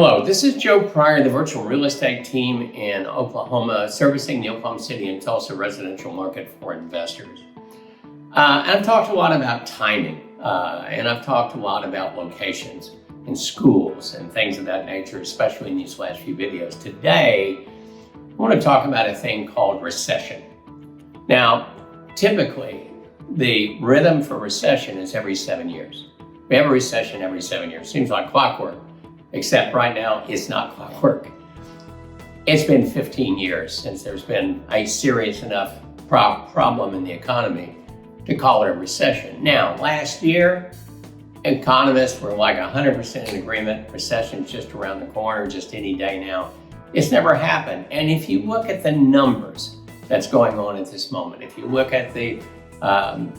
Hello, this is Joe Pryor, the virtual real estate team in Oklahoma, servicing the Oklahoma City and Tulsa residential market for investors. And I've talked a lot about timing, and I've talked a lot about locations and schools and things of that nature, especially in these last few videos. Today, I want to talk about a thing called recession. Now, typically, the rhythm for recession is every 7 years. We have a recession every 7 years. Seems like clockwork. Except right now, it's not clockwork. It's been 15 years since there's been a serious enough problem in the economy to call it a recession. Now, last year, economists were like 100% in agreement. Recession's just around the corner, just any day now. It's never happened. And if you look at the numbers that's going on at this moment, if you look at the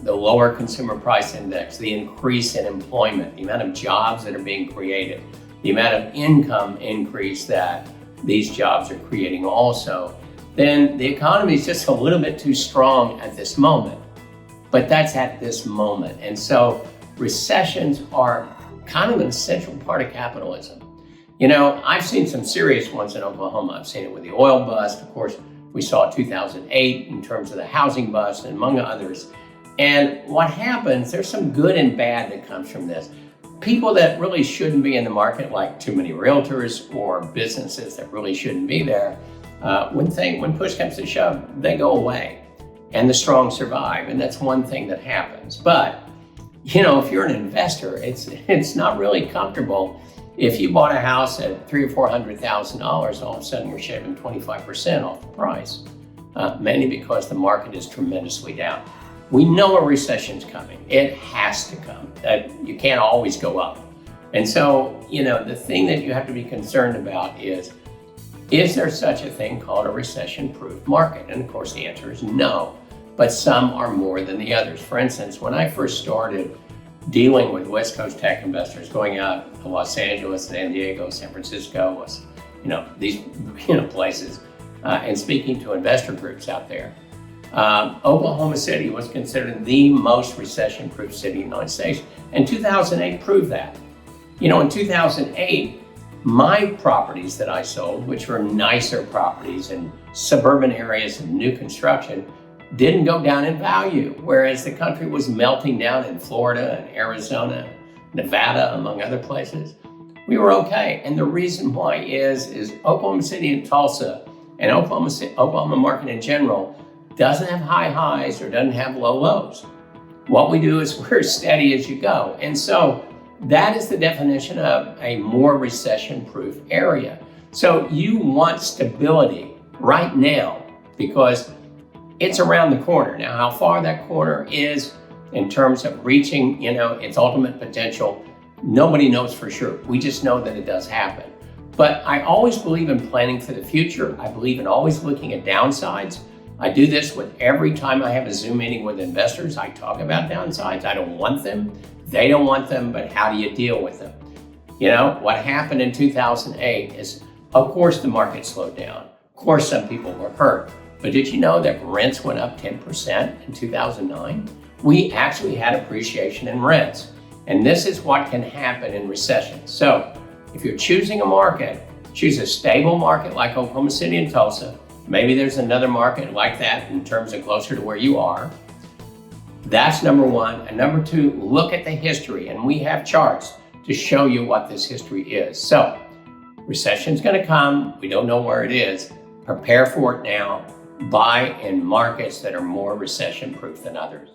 lower consumer price index, the increase in employment, the amount of jobs that are being created, the amount of income increase that these jobs are creating also, then the economy is just a little bit too strong at this moment. But that's at this moment. And so recessions are kind of an essential part of capitalism. You know, I've seen some serious ones in Oklahoma. I've seen it with the oil bust. Of course, we saw 2008 in terms of the housing bust and among others. And what happens, there's some good and bad that comes from this. People that really shouldn't be in the market, like too many realtors or businesses that really shouldn't be there, when push comes to shove, they go away and the strong survive. And that's one thing that happens. But, you know, if you're an investor, it's not really comfortable. If you bought a house at $300,000 or $400,000, all of a sudden you're shaving 25% off the price, mainly because the market is tremendously down. We know a recession's coming. It has to come. You can't always go up. And so, you know, the thing that you have to be concerned about is there such a thing called a recession-proof market? And of course, the answer is no, but some are more than the others. For instance, when I first started dealing with West Coast tech investors, going out to Los Angeles, San Diego, San Francisco, these places, and speaking to investor groups out there, Oklahoma City was considered the most recession-proof city in the United States, and 2008 proved that. You know, in 2008, my properties that I sold, which were nicer properties in suburban areas of new construction, didn't go down in value, whereas the country was melting down in Florida and Arizona, Nevada, among other places. We were okay, and the reason why is Oklahoma City and Tulsa, and Oklahoma market in general, doesn't have high highs or doesn't have low lows. What we do is we're steady as you go. And so that is the definition of a more recession-proof area. So you want stability right now because it's around the corner. Now, how far that corner is in terms of reaching, its ultimate potential, nobody knows for sure. We just know that it does happen. But I always believe in planning for the future. I believe in always looking at downsides. I do this with every time I have a Zoom meeting with investors. I talk about downsides. I don't want them. They don't want them, but how do you deal with them? You know, what happened in 2008 is, of course, the market slowed down. Of course, some people were hurt. But did you know that rents went up 10% in 2009? We actually had appreciation in rents. And this is what can happen in recessions. So if you're choosing a market, choose a stable market like Oklahoma City and Tulsa. Maybe there's another market like that in terms of closer to where you are. That's number one. And number two, look at the history. And we have charts to show you what this history is. So recession's going to come. We don't know where it is. Prepare for it now. Buy in markets that are more recession-proof than others.